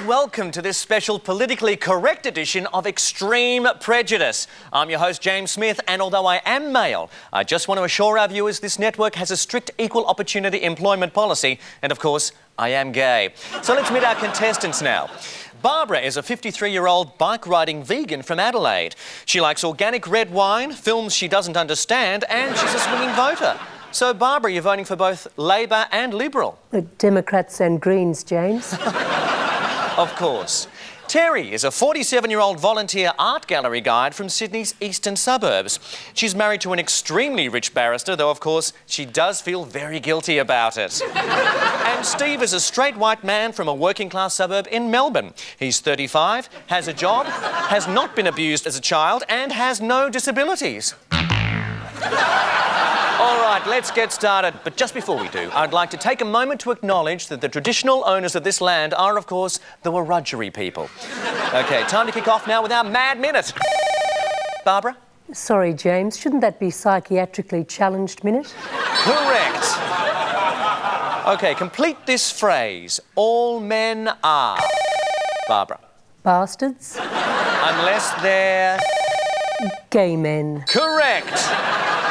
and welcome to this special politically correct edition of Extreme Prejudice. I'm your host, James Smith, and although I am male, I just want to assure our viewers this network has a strict equal opportunity employment policy, and of course, I am gay. So let's meet our contestants now. Barbara is a 53-year-old bike-riding vegan from Adelaide. She likes organic red wine, films she doesn't understand, and she's a swinging voter. So, Barbara, you're voting for both Labor and Liberal. Democrats and Greens, James. Of course. Terry is a 47-year-old volunteer art gallery guide from Sydney's eastern suburbs. She's married to an extremely rich barrister, though, of course, she does feel very guilty about it. And Steve is a straight white man from a working-class suburb in Melbourne. He's 35, has a job, has not been abused as a child, and has no disabilities. All right, let's get started. But just before we do, I'd like to take a moment to acknowledge that the traditional owners of this land are, of course, the Wiradjuri people. OK, time to kick off now with our Mad Minute. Barbara? Sorry, James, shouldn't that be psychiatrically challenged minute? Correct. OK, complete this phrase. All men are... Barbara? Bastards. Unless they're... Gay men. Correct.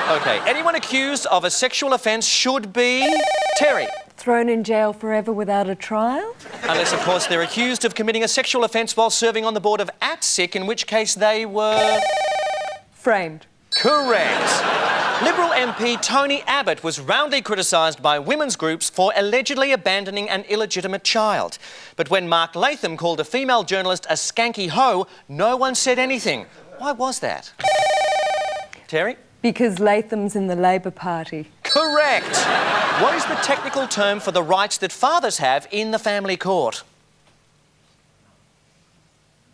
OK, anyone accused of a sexual offence should be... Terry? Thrown in jail forever without a trial? Unless, of course, they're accused of committing a sexual offence while serving on the board of ATSIC, in which case they were... Framed. Correct. Liberal MP Tony Abbott was roundly criticised by women's groups for allegedly abandoning an illegitimate child. But when Mark Latham called a female journalist a skanky hoe, no one said anything. Why was that? Terry? Because Latham's in the Labor Party. Correct. What is the technical term for the rights that fathers have in the family court?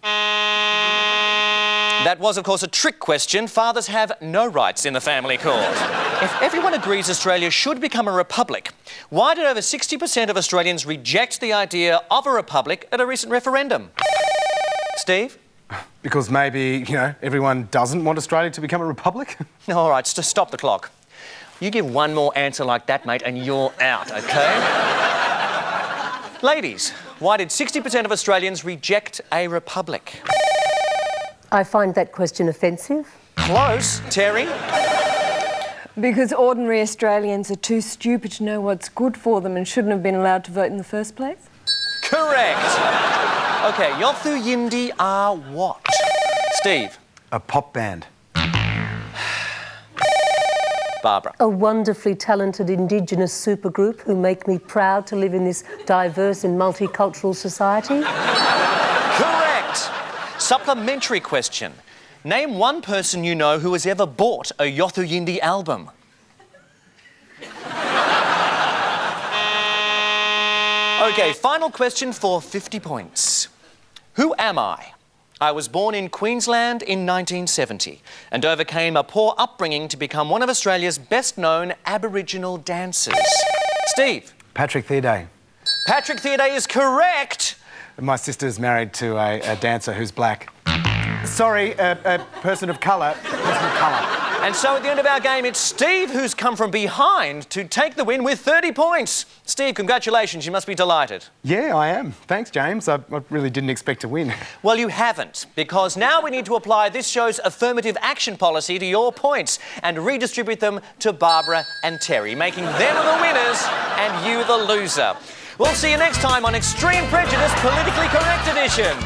That was, of course, a trick question. Fathers have no rights in the family court. If everyone agrees Australia should become a republic, why did over 60% of Australians reject the idea of a republic at a recent referendum? Steve? Because maybe, everyone doesn't want Australia to become a republic? All right, stop the clock. You give one more answer like that, mate, and you're out, OK? Ladies, why did 60% of Australians reject a republic? I find that question offensive. Close. Terry? Because ordinary Australians are too stupid to know what's good for them and shouldn't have been allowed to vote in the first place? Correct. OK, Yothu Yindi are what? Steve? A pop band. Barbara? A wonderfully talented Indigenous supergroup who make me proud to live in this diverse and multicultural society. Correct. Supplementary question. Name one person you know who has ever bought a Yothu Yindi album. OK, final question for 50 points. Who am I? I was born in Queensland in 1970 and overcame a poor upbringing to become one of Australia's best-known Aboriginal dancers. Steve? Patrick Theoday. Patrick Theoday is correct. My sister's married to a dancer who's black. Sorry, a person of colour. And so at the end of our game, it's Steve who's come from behind to take the win with 30 points. Steve, congratulations. You must be delighted. Yeah, I am. Thanks, James. I really didn't expect to win. Well, you haven't, because now we need to apply this show's affirmative action policy to your points and redistribute them to Barbara and Terry, making them the winners and you the loser. We'll see you next time on Extreme Prejudice Politically Correct Edition.